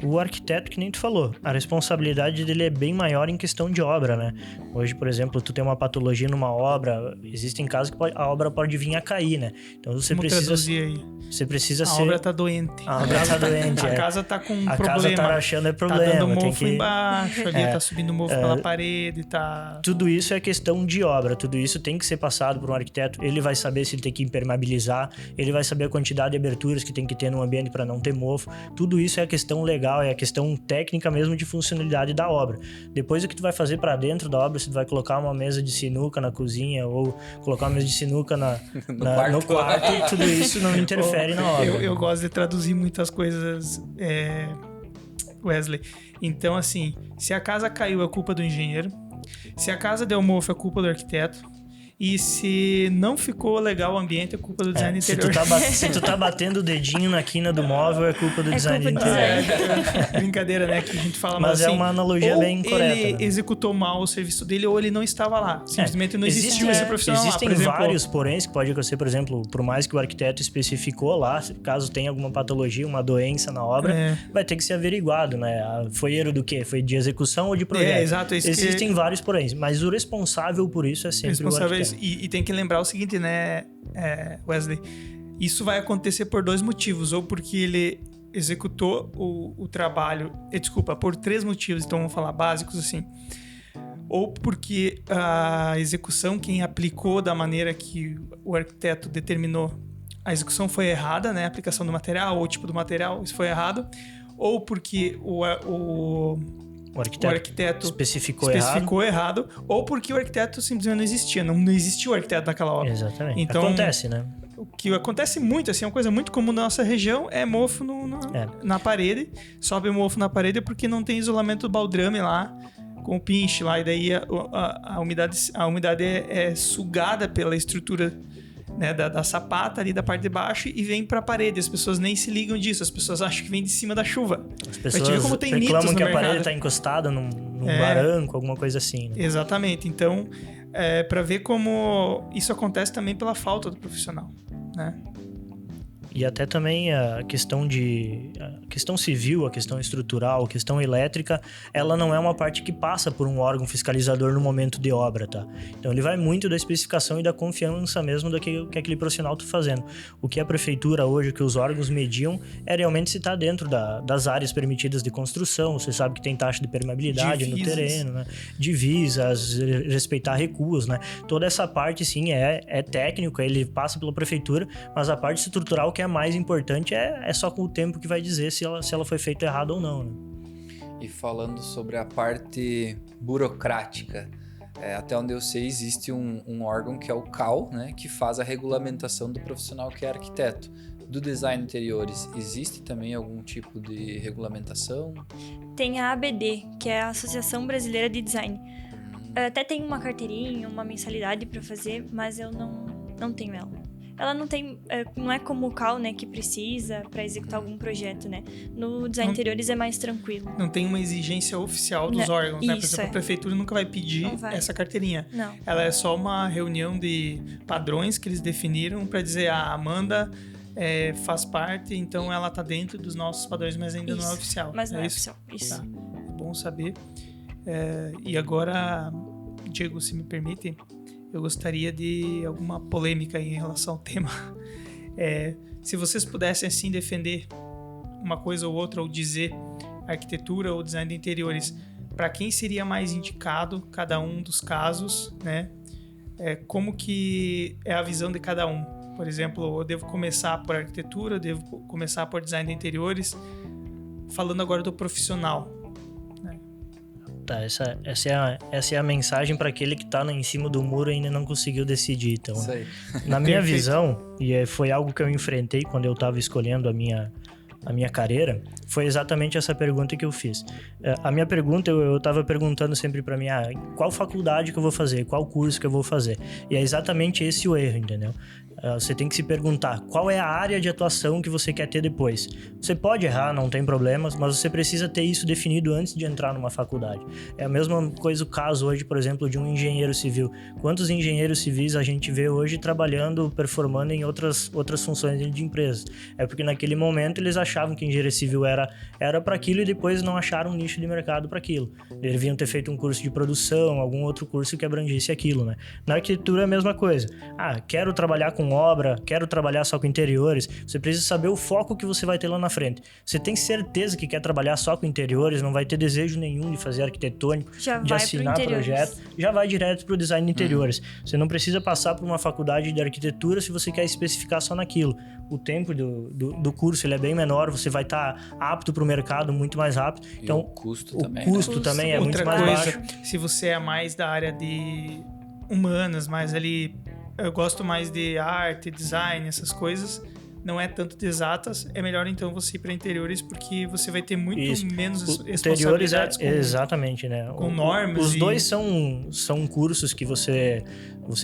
Speaker 4: O arquiteto, que nem tu falou, a responsabilidade dele é bem maior em questão de obra, né? Hoje, por exemplo, tu tem uma patologia numa obra, existem casos que a obra pode vir a cair, né? Então você
Speaker 1: Como
Speaker 4: precisa...
Speaker 1: traduzir aí?
Speaker 4: Você precisa
Speaker 1: A
Speaker 4: ser...
Speaker 1: obra tá doente.
Speaker 4: A obra tá doente,
Speaker 1: A
Speaker 4: é.
Speaker 1: casa tá com um
Speaker 4: A
Speaker 1: problema.
Speaker 4: casa tá achando problema.
Speaker 1: Tá dando
Speaker 4: tem
Speaker 1: mofo
Speaker 4: que...
Speaker 1: embaixo, ali tá subindo mofo pela parede, tá...
Speaker 4: Tudo isso é questão de obra, tudo isso tem que ser passado por um arquiteto. Ele vai saber se ele tem que impermeabilizar, ele vai saber a quantidade de aberturas que tem que ter no ambiente para não ter mofo. Tudo isso é a questão legal, é a questão técnica mesmo de funcionalidade da obra. Depois o que tu vai fazer para dentro da obra, se tu vai colocar uma mesa de sinuca na cozinha ou colocar uma mesa de sinuca no quarto, tudo isso não interfere na obra.
Speaker 1: Eu gosto de traduzir muitas coisas, Wesley. Então, assim, se a casa caiu, é culpa do engenheiro. Se a casa deu mofo, é culpa do arquiteto. E se não ficou legal o ambiente, é culpa do design interior.
Speaker 4: Se tu tá batendo o dedinho na quina do móvel, é culpa do design
Speaker 3: culpa do
Speaker 4: interior.
Speaker 1: Brincadeira, né? Que a gente fala,
Speaker 4: Mas
Speaker 1: assim,
Speaker 4: é uma analogia
Speaker 1: ou
Speaker 4: bem correta.
Speaker 1: ele
Speaker 4: Né?
Speaker 1: executou mal o serviço dele, ou ele não estava lá. Simplesmente não existiu esse profissional
Speaker 4: Existem
Speaker 1: lá. Por exemplo,
Speaker 4: vários poréns que pode acontecer, por exemplo, por mais que o arquiteto especificou lá, caso tenha alguma patologia, uma doença na obra, vai ter que ser averiguado, né? Foi erro do quê? Foi de execução ou de projeto?
Speaker 1: Exato.
Speaker 4: Existem vários poréns, mas o responsável por isso é sempre o arquiteto.
Speaker 1: E tem que lembrar o seguinte, né, Wesley? Isso vai acontecer por dois motivos. Ou porque ele executou o trabalho... Desculpa, por três motivos. Então, vamos falar básicos assim. Ou porque a execução, quem aplicou da maneira que o arquiteto determinou, a execução foi errada, né? A aplicação do material ou o tipo do material, isso foi errado. Ou porque o arquiteto especificou errado, ou porque o arquiteto simplesmente não existia. Não existiu o arquiteto naquela obra.
Speaker 4: Exatamente.
Speaker 1: Então,
Speaker 4: acontece, né?
Speaker 1: O que acontece muito, assim, é uma coisa muito comum na nossa região, é mofo na parede. Sobe mofo na parede porque não tem isolamento do baldrame lá, com o pinche lá, e daí a umidade é sugada pela estrutura, né, da sapata ali da parte de baixo e vem pra parede. As pessoas nem se ligam disso, as pessoas acham que vem de cima da chuva.
Speaker 4: As pessoas
Speaker 1: como tem mitos
Speaker 4: reclamam
Speaker 1: no
Speaker 4: que a
Speaker 1: mercado.
Speaker 4: parede tá encostada num barranco, alguma coisa assim. Né?
Speaker 1: Exatamente. Então, pra ver como isso acontece também pela falta do profissional, né?
Speaker 4: E até também a questão civil, a questão estrutural, a questão elétrica, ela não é uma parte que passa por um órgão fiscalizador no momento de obra, tá? Então ele vai muito da especificação e da confiança mesmo do que aquele profissional está fazendo. O que a prefeitura hoje, que os órgãos mediam, é realmente se está dentro das áreas permitidas de construção. Você sabe que tem taxa de permeabilidade no terreno, né? Divisas, respeitar recuos, né? Toda essa parte, sim, é técnico, ele passa pela prefeitura, mas a parte estrutural, que é a mais importante, é só com o tempo que vai dizer se ela foi feita errado ou não, né?
Speaker 2: E falando sobre a parte burocrática, até onde eu sei, existe um órgão que é o CAL, né, que faz a regulamentação do profissional que é arquiteto. Do design de interiores, existe também algum tipo de regulamentação?
Speaker 3: Tem a ABD, que é a Associação Brasileira de Design. Até tem uma carteirinha, uma mensalidade para fazer, mas eu não tenho ela. Ela não tem, não é como o CAL, né, que precisa para executar algum projeto, né? No design de interiores é mais tranquilo.
Speaker 1: Não tem uma exigência oficial dos órgãos, né? Por exemplo, a prefeitura nunca vai pedir essa carteirinha.
Speaker 3: Não.
Speaker 1: Ela é só uma reunião de padrões que eles definiram para dizer, a Amanda faz parte, então ela tá dentro dos nossos padrões, mas ainda não é oficial.
Speaker 3: Mas não é oficial, isso.
Speaker 1: Tá. É bom saber. E agora, Diego, se me permite, eu gostaria de alguma polêmica em relação ao tema. Se vocês pudessem, assim, defender uma coisa ou outra, ou dizer arquitetura ou design de interiores, para quem seria mais indicado cada um dos casos, né? Como que é a visão de cada um? Por exemplo, eu devo começar por arquitetura, eu devo começar por design de interiores. Falando agora do profissional.
Speaker 4: Tá, essa é a mensagem para aquele que está em cima do muro e ainda não conseguiu decidir. Então,
Speaker 2: isso aí.
Speaker 4: Na minha visão, e foi algo que eu enfrentei quando eu estava escolhendo a minha carreira, foi exatamente essa pergunta que eu fiz. A minha pergunta, eu estava perguntando sempre para mim, qual faculdade que eu vou fazer, qual curso que eu vou fazer? E é exatamente esse o erro, entendeu? Você tem que se perguntar qual é a área de atuação que você quer ter depois. Você pode errar, não tem problemas, mas você precisa ter isso definido antes de entrar numa faculdade. É a mesma coisa o caso hoje, por exemplo, de um engenheiro civil. Quantos engenheiros civis a gente vê hoje trabalhando, performando em outras funções de empresas? É porque naquele momento eles achavam que engenheiro civil era para aquilo e depois não acharam um nicho de mercado para aquilo. Eles deviam ter feito um curso de produção, algum outro curso que abrangesse aquilo, né? Na arquitetura é a mesma coisa. Quero trabalhar com obra, quero trabalhar só com interiores. Você precisa saber o foco que você vai ter lá na frente. Você tem certeza que quer trabalhar só com interiores, não vai ter desejo nenhum de fazer arquitetônico, de assinar projeto, já vai direto para o design de interiores. Você não precisa passar por uma faculdade de arquitetura se você quer especificar só naquilo. O tempo do curso ele é bem menor, você vai estar apto para o mercado muito mais rápido. Então,
Speaker 2: o custo
Speaker 4: também é muito mais baixo.
Speaker 1: Se você é mais da área de humanas, mais ali, eu gosto mais de arte, design, essas coisas, não é tanto de exatas, é melhor então você ir para interiores, porque você vai ter muito menos responsabilidades
Speaker 4: exatamente, né?
Speaker 1: Com normas.
Speaker 4: Os dois são cursos que você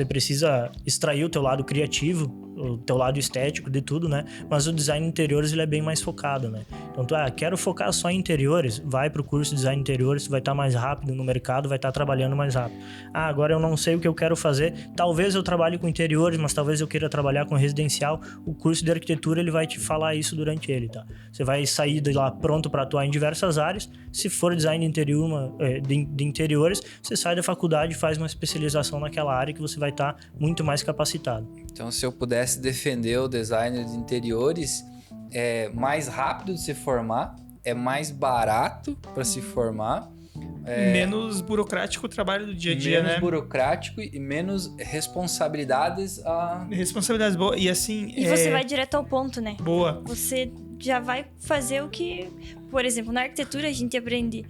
Speaker 4: precisa extrair o teu lado criativo, o teu lado estético de tudo, né? Mas o design de interiores ele é bem mais focado, né? Então quero focar só em interiores, vai pro curso de design de interiores, vai estar mais rápido no mercado, vai estar trabalhando mais rápido. Agora eu não sei o que eu quero fazer, talvez eu trabalhe com interiores, mas talvez eu queira trabalhar com residencial. O curso de arquitetura ele vai te falar isso durante ele, tá? Você vai sair de lá pronto para atuar em diversas áreas. Se for design de interiores, você sai da faculdade e faz uma especialização naquela área que você vai estar muito mais capacitado.
Speaker 2: Então, se eu pudesse defender o designer de interiores, é mais rápido de se formar, é mais barato para se formar.
Speaker 1: Menos burocrático o trabalho do dia a dia,
Speaker 2: menos burocrático e menos responsabilidades.
Speaker 1: Responsabilidades boas. E assim...
Speaker 3: E você vai direto ao ponto, né?
Speaker 1: Boa.
Speaker 3: Você já vai fazer o que... Por exemplo, na arquitetura a gente aprende...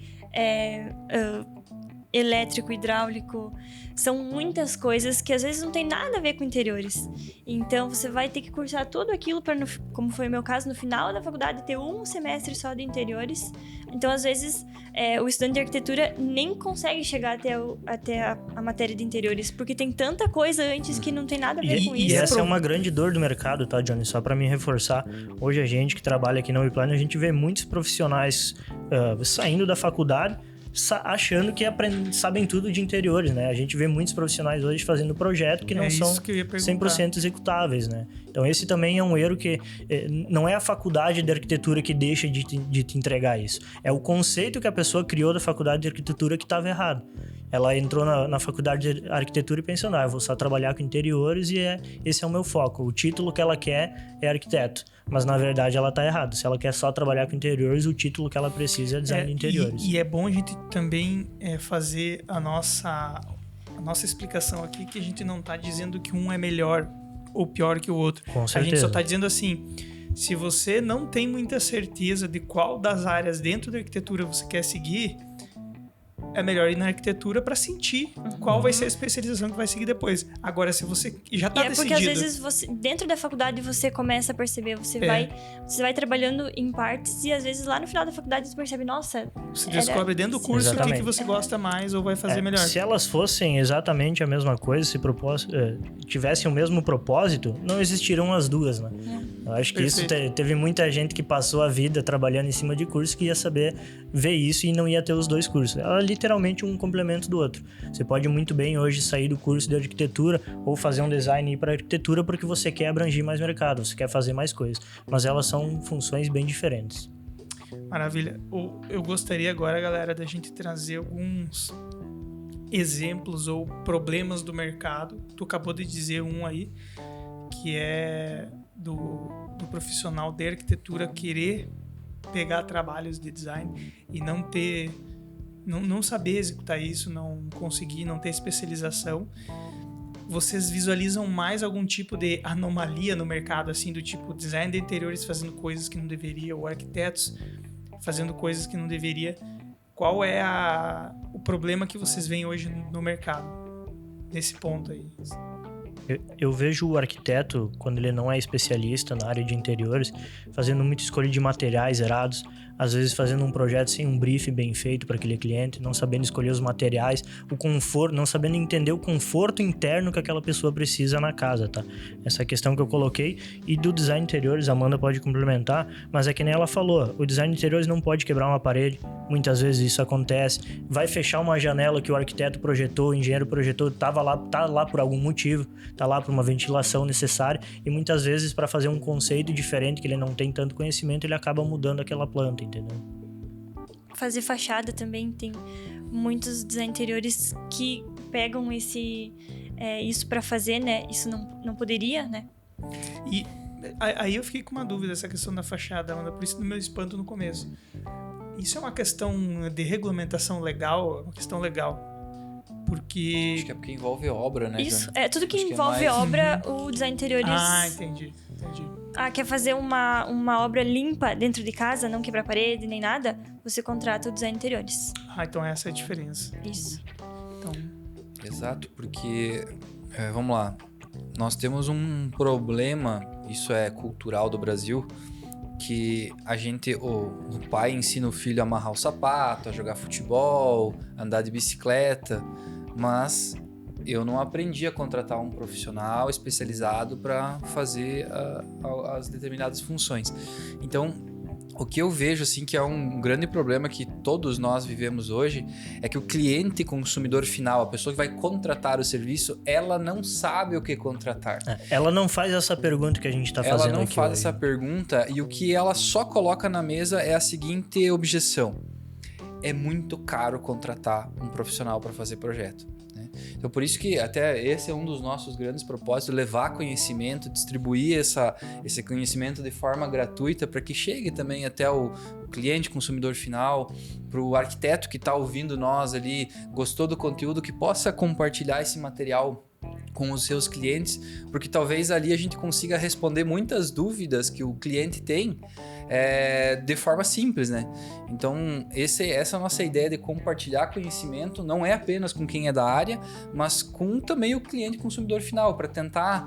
Speaker 3: elétrico, hidráulico, são muitas coisas que às vezes não tem nada a ver com interiores. Então você vai ter que cursar tudo aquilo para, como foi o meu caso, no final da faculdade ter um semestre só de interiores. Então às vezes o estudante de arquitetura nem consegue chegar até a matéria de interiores, porque tem tanta coisa antes que não tem nada a ver com isso.
Speaker 4: E essa é uma grande dor do mercado, tá, Johnny? Só para me reforçar, hoje a gente que trabalha aqui na WePlan, a gente vê muitos profissionais saindo da faculdade, achando que sabem tudo de interiores, né? A gente vê muitos profissionais hoje fazendo projeto que não são 100% executáveis, né? Então esse também é um erro que não é a faculdade de arquitetura que deixa de te entregar isso. É o conceito que a pessoa criou da faculdade de arquitetura que estava errado. Ela entrou na faculdade de arquitetura e pensou, eu vou só trabalhar com interiores e esse é o meu foco. O título que ela quer é arquiteto. Mas, na verdade, ela está errada. Se ela quer só trabalhar com interiores, o título que ela precisa é design de interiores.
Speaker 1: E é bom a gente também fazer a nossa explicação aqui, que a gente não está dizendo que um é melhor ou pior que o outro.
Speaker 4: Com certeza.
Speaker 1: A gente só está dizendo assim, se você não tem muita certeza de qual das áreas dentro da arquitetura você quer seguir, é melhor ir na arquitetura para sentir qual vai ser a especialização que vai seguir depois. Agora, se você já está decidido...
Speaker 3: porque às vezes dentro da faculdade você começa a perceber, você vai trabalhando em partes e às vezes lá no final da faculdade você percebe, nossa...
Speaker 1: Você descobre dentro do curso o que você gosta mais ou vai fazer melhor.
Speaker 4: Se elas fossem exatamente a mesma coisa, se tivessem o mesmo propósito, não existiriam as duas, né? Eu acho que isso teve muita gente que passou a vida trabalhando em cima de curso que ia saber ver isso e não ia ter os dois cursos. Ela literalmente um complemento do outro. Você pode muito bem hoje sair do curso de arquitetura ou fazer um design e ir para arquitetura porque você quer abranger mais mercado, você quer fazer mais coisas. Mas elas são funções bem diferentes.
Speaker 1: Maravilha. Eu gostaria agora, galera, da gente trazer alguns exemplos ou problemas do mercado. Tu acabou de dizer um aí, que é do profissional de arquitetura querer pegar trabalhos de design e não saber executar isso, não conseguir, não ter especialização. Vocês visualizam mais algum tipo de anomalia no mercado, assim, do tipo design de interiores fazendo coisas que não deveria, ou arquitetos fazendo coisas que não deveria? Qual é o problema que vocês veem hoje no mercado, nesse ponto aí?
Speaker 4: Eu vejo o arquiteto, quando ele não é especialista na área de interiores, fazendo muita escolha de materiais errados, às vezes fazendo um projeto sem um brief bem feito para aquele cliente, não sabendo escolher os materiais, o conforto, não sabendo entender o conforto interno que aquela pessoa precisa na casa, tá? Essa questão que eu coloquei. E do design de interiores, a Amanda pode complementar, mas é que nem ela falou, o design de interiores não pode quebrar uma parede, muitas vezes isso acontece, vai fechar uma janela que o arquiteto projetou, o engenheiro projetou, tá lá por algum motivo, tá lá por uma ventilação necessária, e muitas vezes para fazer um conceito diferente que ele não tem tanto conhecimento, ele acaba mudando aquela planta, entendeu?
Speaker 3: Fazer fachada também, tem muitos design interiores que pegam isso para fazer, né? Isso não poderia, né?
Speaker 1: E aí eu fiquei com uma dúvida, essa questão da fachada, Amanda, por isso do meu espanto no começo. Isso é uma questão de regulamentação legal, é uma questão legal. Porque...
Speaker 2: Acho que é porque envolve obra, né?
Speaker 3: Isso, tudo que envolve obra, o design interiores...
Speaker 1: Ah, entendi.
Speaker 3: Quer fazer uma obra limpa dentro de casa, não quebrar parede nem nada, você contrata o design interiores.
Speaker 1: Então essa é a diferença.
Speaker 3: Isso.
Speaker 1: Então...
Speaker 2: Exato, porque, vamos lá, nós temos um problema, isso é cultural do Brasil, que o pai ensina o filho a amarrar o sapato, a jogar futebol, andar de bicicleta, mas eu não aprendi a contratar um profissional especializado para fazer as determinadas funções. Então, o que eu vejo assim que é um grande problema que todos nós vivemos hoje é que o cliente consumidor final, a pessoa que vai contratar o serviço, ela não sabe o que contratar.
Speaker 4: Ela não faz essa pergunta que a gente está fazendo aqui.
Speaker 2: Ela não faz
Speaker 4: hoje.
Speaker 2: essa pergunta e o que ela só coloca na mesa é a seguinte objeção: é muito caro contratar um profissional para fazer projeto. Então, por isso que até esse é um dos nossos grandes propósitos, levar conhecimento, distribuir esse conhecimento de forma gratuita para que chegue também até o cliente, consumidor final, para o arquiteto que está ouvindo nós ali, gostou do conteúdo, que possa compartilhar esse material com os seus clientes, porque talvez ali a gente consiga responder muitas dúvidas que o cliente tem de forma simples, né? Então, essa é a nossa ideia de compartilhar conhecimento, não é apenas com quem é da área, mas com também o cliente consumidor final, para tentar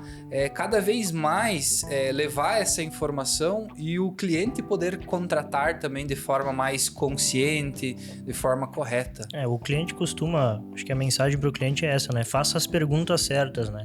Speaker 2: cada vez mais levar essa informação e o cliente poder contratar também de forma mais consciente, de forma correta.
Speaker 4: O cliente costuma, acho que a mensagem para o cliente é essa, né? Faça as perguntas certas, né?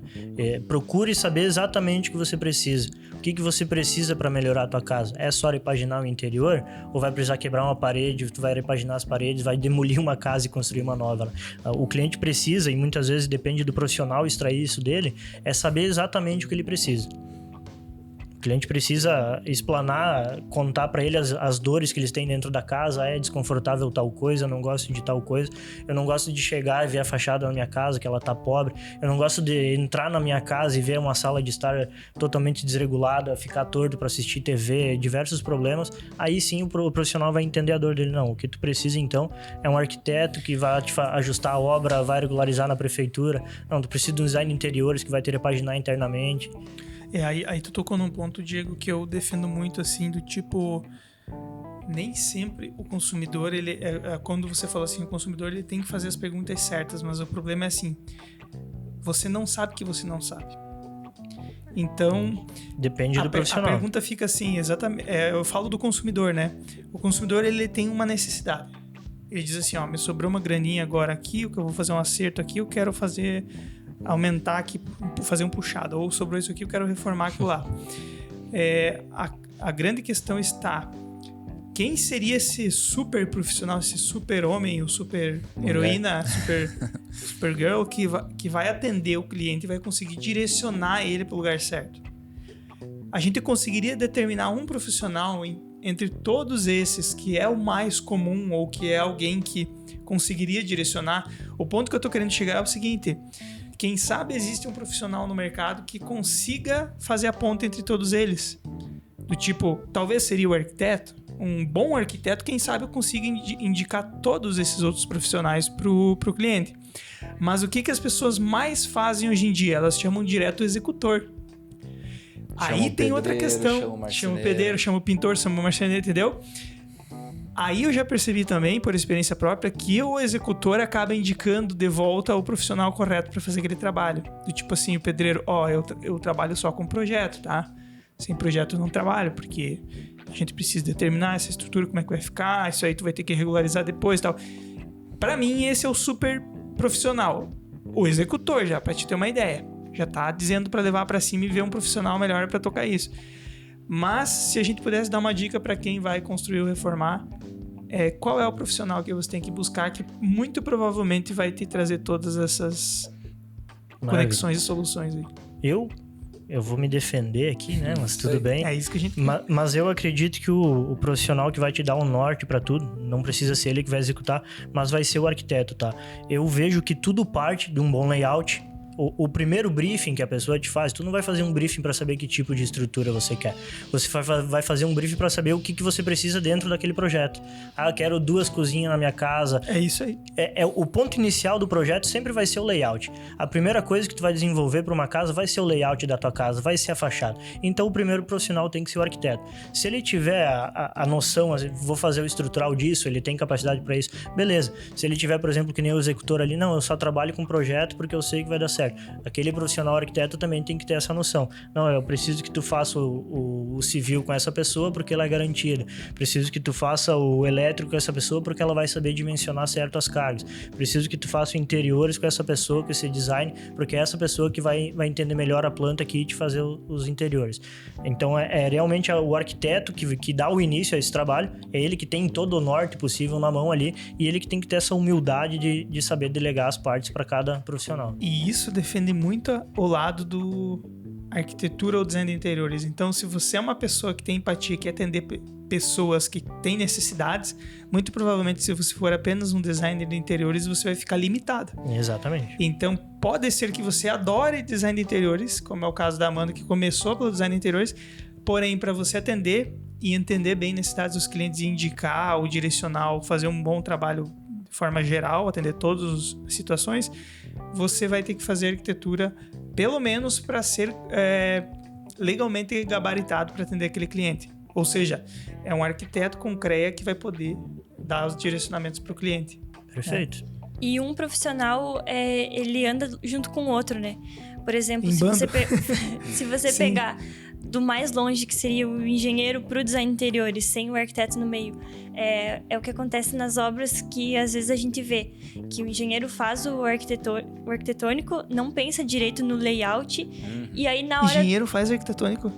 Speaker 4: Procure saber exatamente o que você precisa. que você precisa para melhorar a tua casa? É só repaginar o interior? Ou vai precisar quebrar uma parede, tu vai repaginar as paredes, vai demolir uma casa e construir uma nova? Né? O cliente precisa, e muitas vezes depende do profissional extrair isso dele, é saber exatamente o que ele precisa. O cliente precisa explanar, contar para ele as dores que eles têm dentro da casa. É desconfortável tal coisa, eu não gosto de tal coisa. Eu não gosto de chegar e ver a fachada da minha casa, que ela tá pobre. Eu não gosto de entrar na minha casa e ver uma sala de estar totalmente desregulada, ficar torto para assistir TV, diversos problemas. Aí sim o profissional vai entender a dor dele. Não, o que tu precisa então é um arquiteto que vai te ajustar a obra, vai regularizar na prefeitura. Não, tu precisa de um design de interiores que vai te repaginar internamente.
Speaker 1: Aí tu tocou num ponto, Diego, que eu defendo muito, assim, do tipo... Nem sempre o consumidor, quando você fala assim, o consumidor ele tem que fazer as perguntas certas, mas o problema é assim, você não sabe que você não sabe. Então...
Speaker 4: Depende do profissional.
Speaker 1: A pergunta fica assim, exatamente... eu falo do consumidor, né? O consumidor, ele tem uma necessidade. Ele diz assim, ó, me sobrou uma graninha agora aqui, eu vou fazer um acerto aqui, eu quero aumentar aqui, fazer um puxado, ou sobrou isso aqui, eu quero reformar aquilo lá. A grande questão está, quem seria esse super profissional, esse super homem, ou super heroína, super girl, que vai atender o cliente e vai conseguir direcionar ele para o lugar certo? A gente conseguiria determinar um profissional entre todos esses que é o mais comum, ou que é alguém que conseguiria direcionar? O ponto que eu estou querendo chegar é o seguinte: quem sabe existe um profissional no mercado que consiga fazer a ponte entre todos eles. Do tipo, talvez seria o arquiteto. Um bom arquiteto, quem sabe, consiga indicar todos esses outros profissionais pro cliente. Mas o que as pessoas mais fazem hoje em dia? Elas chamam direto o executor. Aí tem outra questão. Chama o pedreiro, chama o pintor, chama o marceneiro, entendeu? Aí eu já percebi também, por experiência própria, que o executor acaba indicando de volta o profissional correto para fazer aquele trabalho. Do tipo assim, o pedreiro, eu trabalho só com projeto, tá? Sem projeto eu não trabalho, porque a gente precisa determinar essa estrutura, como é que vai ficar, isso aí tu vai ter que regularizar depois e tal. Pra mim, esse é o super profissional. O executor, já, pra te ter uma ideia. Já tá dizendo pra levar pra cima e ver um profissional melhor pra tocar isso. Mas, se a gente pudesse dar uma dica para quem vai construir ou reformar, qual é o profissional que você tem que buscar, que muito provavelmente vai te trazer todas essas conexões e soluções aí.
Speaker 4: Eu vou me defender aqui, né? Mas tudo bem.
Speaker 1: É isso que a gente...
Speaker 4: Mas eu acredito que o profissional que vai te dar um norte para tudo, não precisa ser ele que vai executar, mas vai ser o arquiteto, tá? Eu vejo que tudo parte de um bom layout. O primeiro briefing que a pessoa te faz, tu não vai fazer um briefing para saber que tipo de estrutura você quer. Você vai fazer um briefing para saber o que você precisa dentro daquele projeto. Eu quero 2 cozinhas na minha casa.
Speaker 1: É isso aí.
Speaker 4: O ponto inicial do projeto sempre vai ser o layout. A primeira coisa que tu vai desenvolver para uma casa vai ser o layout da tua casa, vai ser a fachada. Então o primeiro profissional tem que ser o arquiteto. Se ele tiver a noção, vou fazer o estrutural disso, ele tem capacidade para isso, beleza. Se ele tiver, por exemplo, que nem o executor ali, não, eu só trabalho com projeto porque eu sei que vai dar certo. Aquele profissional arquiteto também tem que ter essa noção. Não, eu preciso que tu faça o civil com essa pessoa porque ela é garantida. Preciso que tu faça o elétrico com essa pessoa porque ela vai saber dimensionar certas cargas. Preciso que tu faça interiores com essa pessoa, com esse design, porque é essa pessoa que vai entender melhor a planta aqui e te fazer os interiores. Então é realmente o arquiteto que dá o início a esse trabalho, é ele que tem todo o norte possível na mão ali, e ele que tem que ter essa humildade de saber delegar as partes para cada profissional.
Speaker 1: E isso defende muito o lado do arquitetura ou design de interiores. Então, se você é uma pessoa que tem empatia, que quer atender pessoas que têm necessidades, muito provavelmente, se você for apenas um designer de interiores, você vai ficar limitado.
Speaker 4: Exatamente.
Speaker 1: Então, pode ser que você adore design de interiores, como é o caso da Amanda, que começou pelo design de interiores, porém, para você atender e entender bem necessidades dos clientes e indicar ou direcionar ou fazer um bom trabalho de forma geral, atender todas as situações, você vai ter que fazer arquitetura, pelo menos para ser legalmente gabaritado para atender aquele cliente. Ou seja, é um arquiteto com CREA que vai poder dar os direcionamentos para o cliente.
Speaker 4: Perfeito.
Speaker 3: E um profissional, ele anda junto com o outro, né? Por exemplo,
Speaker 1: Em
Speaker 3: se
Speaker 1: bando.
Speaker 3: você pegar do mais longe, que seria o engenheiro para o design de interiores, sem o arquiteto no meio, é o que acontece nas obras que às vezes a gente vê, que o engenheiro faz o arquitetônico, não pensa direito no layout, e aí na hora...
Speaker 1: Engenheiro faz arquitetônico?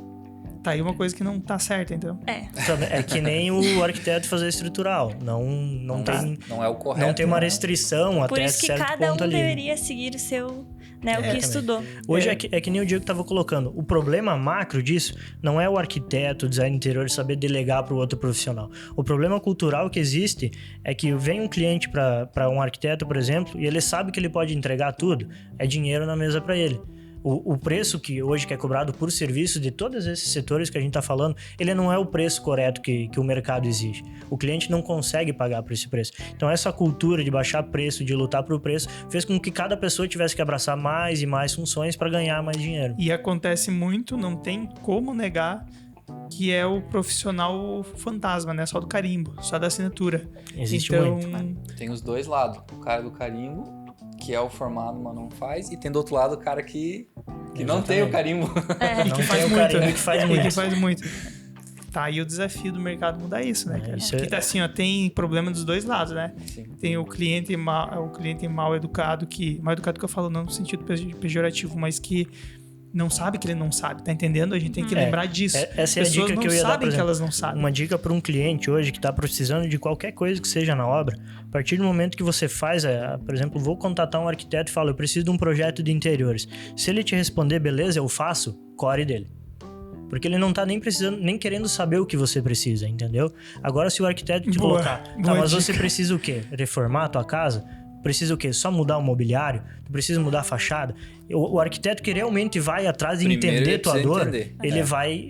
Speaker 1: Tá aí uma coisa que não tá certa, então.
Speaker 4: É que nem o arquiteto fazer estrutural. Não tem...
Speaker 2: Não é o correto.
Speaker 4: Não tem uma restrição
Speaker 3: Por
Speaker 4: até
Speaker 3: isso que
Speaker 4: certo
Speaker 3: cada um
Speaker 4: ponto ali.
Speaker 3: deveria seguir o seu, né, o que estudou.
Speaker 4: Hoje é que nem o Diego estava colocando. O problema macro disso não é o arquiteto, o design interior saber delegar para o outro profissional. O problema cultural que existe é que vem um cliente para um arquiteto, por exemplo, e ele sabe que ele pode entregar tudo, é dinheiro na mesa para ele. O preço que hoje que é cobrado por serviço de todos esses setores que a gente está falando, ele não é o preço correto que o mercado exige. O cliente não consegue pagar por esse preço. Então essa cultura de baixar preço, de lutar por preço, fez com que cada pessoa tivesse que abraçar mais e mais funções para ganhar mais dinheiro.
Speaker 1: E acontece muito, não tem como negar, que é o profissional fantasma, né? Só do carimbo, só da assinatura.
Speaker 4: Existe
Speaker 1: então,
Speaker 4: muito.
Speaker 2: Tem os dois lados. O cara do carimbo, que é o formado, mas não faz. E tem do outro lado o cara que não tem o carimbo.
Speaker 1: E
Speaker 4: Não
Speaker 1: que faz
Speaker 4: tem o
Speaker 1: muito,
Speaker 4: carimbo
Speaker 1: né?
Speaker 4: que faz
Speaker 1: E
Speaker 4: muito.
Speaker 1: que faz muito. Tá aí o desafio do mercado mudar isso, né, cara?
Speaker 4: Isso
Speaker 1: Porque tá assim, ó, tem problema dos dois lados, né?
Speaker 2: Sim.
Speaker 1: Tem o cliente mal educado, mal educado que eu falo não no sentido pejorativo, mas que não sabe que ele não sabe, tá entendendo? A gente tem que lembrar disso.
Speaker 4: Essa é a
Speaker 1: Pessoas
Speaker 4: dica que
Speaker 1: não
Speaker 4: eu ia dar, por
Speaker 1: sabem que
Speaker 4: exemplo.
Speaker 1: elas não sabem.
Speaker 4: Uma dica para um cliente hoje que está precisando de qualquer coisa que seja na obra, a partir do momento que você faz, por exemplo, vou contatar um arquiteto e falo, eu preciso de um projeto de interiores. Se ele te responder, beleza, eu faço, core dele. Porque ele não tá nem precisando, nem querendo saber o que você precisa, entendeu? Agora, se o arquiteto te colocar, tá, mas você precisa o quê? Reformar a tua casa? Precisa o quê? Só mudar o mobiliário? Tu precisa mudar a fachada? O arquiteto que realmente vai atrás de
Speaker 2: Primeiro
Speaker 4: entender
Speaker 2: ele
Speaker 4: tua
Speaker 2: precisa
Speaker 4: dor,
Speaker 2: entender.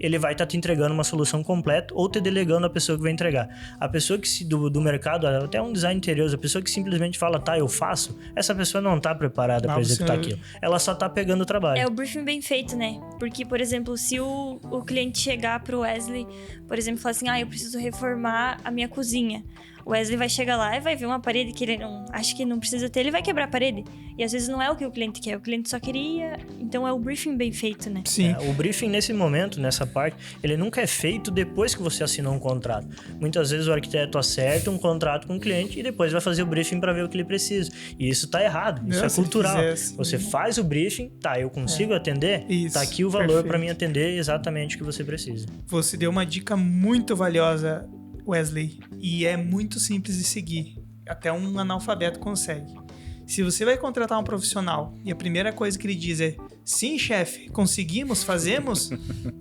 Speaker 4: ele vai estar te entregando uma solução completa ou te delegando a pessoa que vai entregar. A pessoa que do mercado, até um design interior, a pessoa que simplesmente fala, tá, eu faço, essa pessoa não tá preparada para executar aquilo. Ela só tá pegando o trabalho.
Speaker 3: É o briefing bem feito, né? Porque, por exemplo, se o cliente chegar pro Wesley, por exemplo, e falar assim, eu preciso reformar a minha cozinha. O Wesley vai chegar lá e vai ver uma parede que ele não acha que não precisa ter, ele vai quebrar a parede. E às vezes não é o que o cliente quer, o cliente só queria. Então é o briefing bem feito, né?
Speaker 1: Sim.
Speaker 4: O briefing nesse momento, nessa parte, ele nunca é feito depois que você assinou um contrato. Muitas vezes o arquiteto acerta um contrato com o cliente e depois vai fazer o briefing para ver o que ele precisa. E isso tá errado, isso é
Speaker 1: Se ele
Speaker 4: cultural.
Speaker 1: fizesse.
Speaker 4: Você faz o briefing, tá, eu consigo atender,
Speaker 1: Isso,
Speaker 4: tá aqui o valor
Speaker 1: perfeito.
Speaker 4: para mim atender exatamente o que você precisa.
Speaker 1: Você deu uma dica muito valiosa, Wesley, e é muito simples de seguir. Até um analfabeto consegue. Se você vai contratar um profissional e a primeira coisa que ele diz é sim, chefe, conseguimos, fazemos,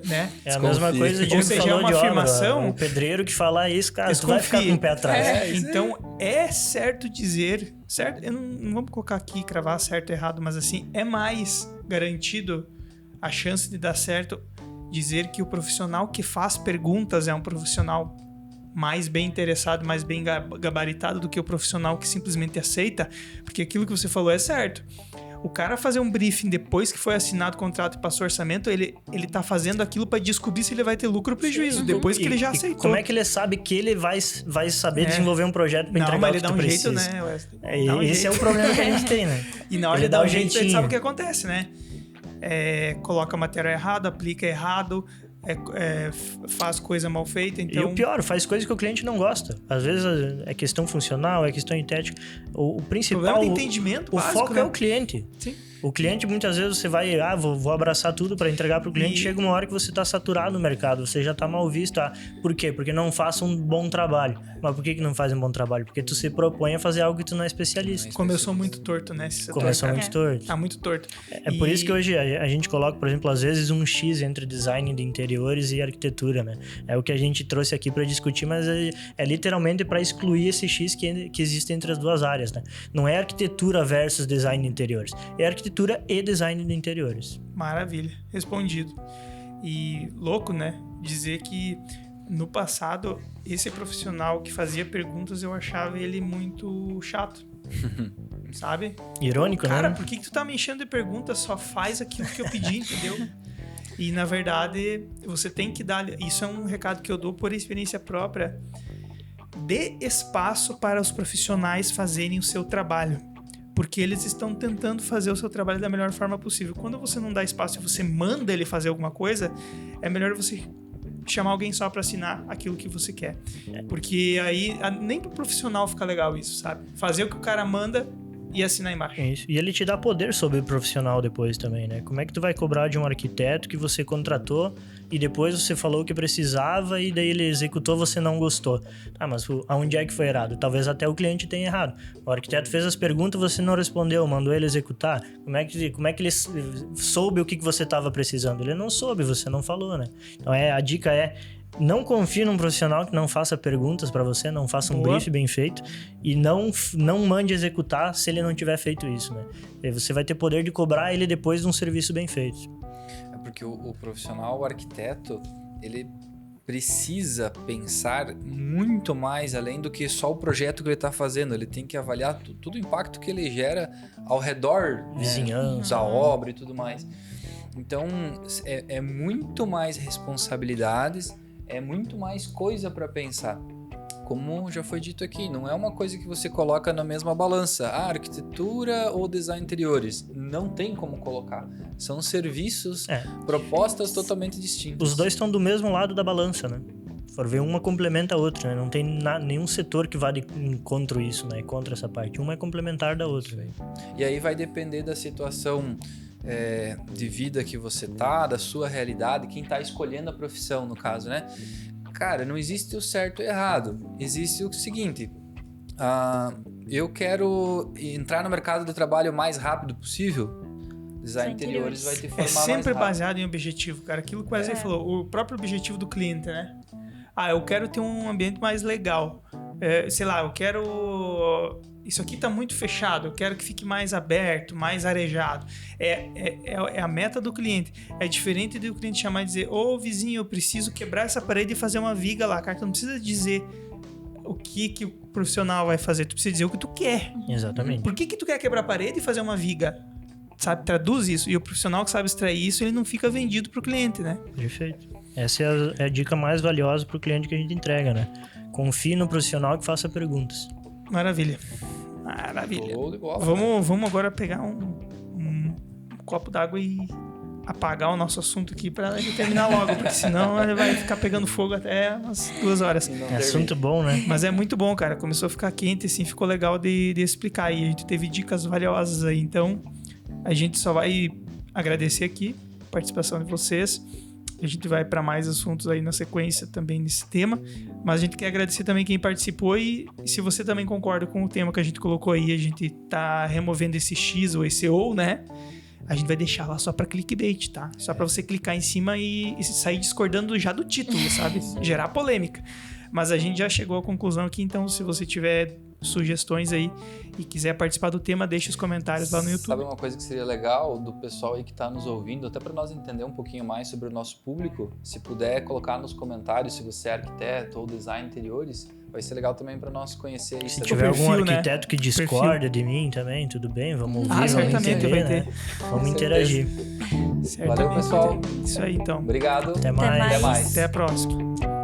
Speaker 1: né?
Speaker 4: É a mesma coisa de
Speaker 1: Ou seja, é uma afirmação.
Speaker 4: O pedreiro que fala isso, cara, tu vai ficar com o pé atrás.
Speaker 1: Então, é certo dizer... Certo? Eu não vamos colocar aqui, cravar certo e errado, mas assim, é mais garantido a chance de dar certo dizer que o profissional que faz perguntas é um profissional mais bem interessado, mais bem gabaritado do que o profissional que simplesmente aceita, porque aquilo que você falou é certo. O cara fazer um briefing depois que foi assinado o contrato e passou o orçamento, ele tá fazendo aquilo para descobrir se ele vai ter lucro ou prejuízo, depois que ele já aceitou.
Speaker 4: Como é que ele sabe que ele vai saber desenvolver um projeto para entregar o que tu precisa?
Speaker 1: Não, mas ele dá um jeito, né, Wesley?
Speaker 4: Esse é o problema que a gente tem, né?
Speaker 1: E na hora
Speaker 4: ele
Speaker 1: de dar
Speaker 4: dá
Speaker 1: um jeito, a gente
Speaker 4: jeitinho.
Speaker 1: sabe o que acontece, né? Coloca material errado, aplica errado, faz coisa mal feita, então...
Speaker 4: E o pior, faz coisa que o cliente não gosta. Às vezes é questão funcional, é questão estética. O principal...
Speaker 1: Problema de entendimento
Speaker 4: o
Speaker 1: básico,
Speaker 4: foco
Speaker 1: né?
Speaker 4: é o cliente.
Speaker 1: Sim.
Speaker 4: O cliente, muitas vezes, você vai... vou abraçar tudo para entregar pro cliente. Chega uma hora que você tá saturado no mercado. Você já tá mal visto. Por quê? Porque não faça um bom trabalho. Mas por que não faz um bom trabalho? Porque tu se propõe a fazer algo que tu não é especialista.
Speaker 1: Começou muito torto, né? esse setor,
Speaker 4: Começou
Speaker 1: cara.
Speaker 4: muito torto.
Speaker 1: Tá muito torto.
Speaker 4: É por isso que hoje a gente coloca, por exemplo, às vezes um X entre design de interiores e arquitetura, né? É o que a gente trouxe aqui para discutir, mas é literalmente para excluir esse X que existe entre as duas áreas, né? Não é arquitetura versus design de interiores, é arquitetura e design de interiores.
Speaker 1: Maravilha, respondido. E louco, né? Dizer que no passado, esse profissional que fazia perguntas, eu achava ele muito chato. Sabe?
Speaker 4: Irônico,
Speaker 1: Cara,
Speaker 4: né?
Speaker 1: por que tu tá me enchendo de perguntas? Só faz aquilo que eu pedi, entendeu? E, na verdade, você tem que dar... Isso é um recado que eu dou por experiência própria. Dê espaço para os profissionais fazerem o seu trabalho. Porque eles estão tentando fazer o seu trabalho da melhor forma possível. Quando você não dá espaço e você manda ele fazer alguma coisa, é melhor você chamar alguém só para assinar aquilo que você quer. Porque aí nem pro profissional fica legal isso, sabe? Fazer o que o cara manda e assinar embaixo.
Speaker 4: Isso. E ele te dá poder sobre o profissional depois também, né? Como é que tu vai cobrar de um arquiteto que você contratou e depois você falou que precisava e daí ele executou, você não gostou? Ah, mas aonde é que foi errado? Talvez até o cliente tenha errado. O arquiteto fez as perguntas, você não respondeu, mandou ele executar. Como é que ele soube o que você estava precisando? Ele não soube, você não falou, né? Então a dica é: não confie num profissional que não faça perguntas para você, não faça um brief bem feito e não mande executar se ele não tiver feito isso, né? E você vai ter poder de cobrar ele depois de um serviço bem feito.
Speaker 2: É porque o profissional, o arquiteto, ele precisa pensar muito mais além do que só o projeto que ele está fazendo. Ele tem que avaliar todo o impacto que ele gera ao redor,
Speaker 4: vizinhança,
Speaker 2: da obra e tudo mais. Então, é muito mais responsabilidades, é muito mais coisa para pensar. Como já foi dito aqui, não é uma coisa que você coloca na mesma balança. arquitetura ou design interiores. Não tem como colocar. São serviços, propostas totalmente distintas.
Speaker 4: Os dois estão do mesmo lado da balança, né? For ver, uma complementa a outra, né? Não tem nenhum setor que vá de encontro isso, né? Contra essa parte. Uma é complementar da outra.
Speaker 2: E aí vai depender da situação de vida que você tá, da sua realidade, quem tá escolhendo a profissão, no caso, né? Cara, não existe o certo e o errado. Existe o seguinte: eu quero entrar no mercado de trabalho o mais rápido possível. Design interiores vai te formar mais rápido.
Speaker 1: É sempre baseado em objetivo, cara. Aquilo que o Wesley falou, o próprio objetivo do cliente, né? Eu quero ter um ambiente mais legal. Sei lá, eu quero... Isso aqui tá muito fechado, eu quero que fique mais aberto, mais arejado. É a meta do cliente. É diferente do cliente chamar e dizer: ô vizinho, eu preciso quebrar essa parede e fazer uma viga lá. Cara, tu não precisa dizer o que o profissional vai fazer, tu precisa dizer o que tu quer.
Speaker 4: Exatamente.
Speaker 1: Por que tu quer quebrar a parede e fazer uma viga? Sabe, traduz isso. E o profissional que sabe extrair isso, ele não fica vendido pro cliente, né?
Speaker 4: Perfeito. Essa é a dica mais valiosa pro cliente que a gente entrega, né? Confie no profissional que faça perguntas.
Speaker 1: Maravilha. Vamos agora pegar um copo d'água e apagar o nosso assunto aqui pra ele terminar logo, porque senão ele vai ficar pegando fogo até umas 2 horas.
Speaker 4: É assunto bom, né?
Speaker 1: Mas é muito bom, cara. Começou a ficar quente, assim, ficou legal de explicar. E a gente teve dicas valiosas aí. Então, a gente só vai agradecer aqui a participação de vocês. A gente vai para mais assuntos aí na sequência também nesse tema, mas a gente quer agradecer também quem participou e se você também concorda com o tema que a gente colocou aí, a gente tá removendo esse X ou esse ou, né? A gente vai deixar lá só para clickbait, tá? Só para você clicar em cima e sair discordando já do título, sabe? Gerar polêmica. Mas a gente já chegou à conclusão aqui, então se você tiver sugestões aí e quiser participar do tema, deixe os comentários lá no YouTube.
Speaker 2: Sabe uma coisa que seria legal do pessoal aí que está nos ouvindo, até para nós entender um pouquinho mais sobre o nosso público, se puder colocar nos comentários se você é arquiteto ou design interiores, vai ser legal também para nós conhecer isso.
Speaker 4: Se tiver algum arquiteto que discorda de mim também, tudo bem, vamos ouvir, vamos entender, vai ter. Vamos interagir.
Speaker 2: Valeu, pessoal.
Speaker 1: Isso aí, então.
Speaker 2: Obrigado.
Speaker 4: Até mais.
Speaker 1: Até a próxima.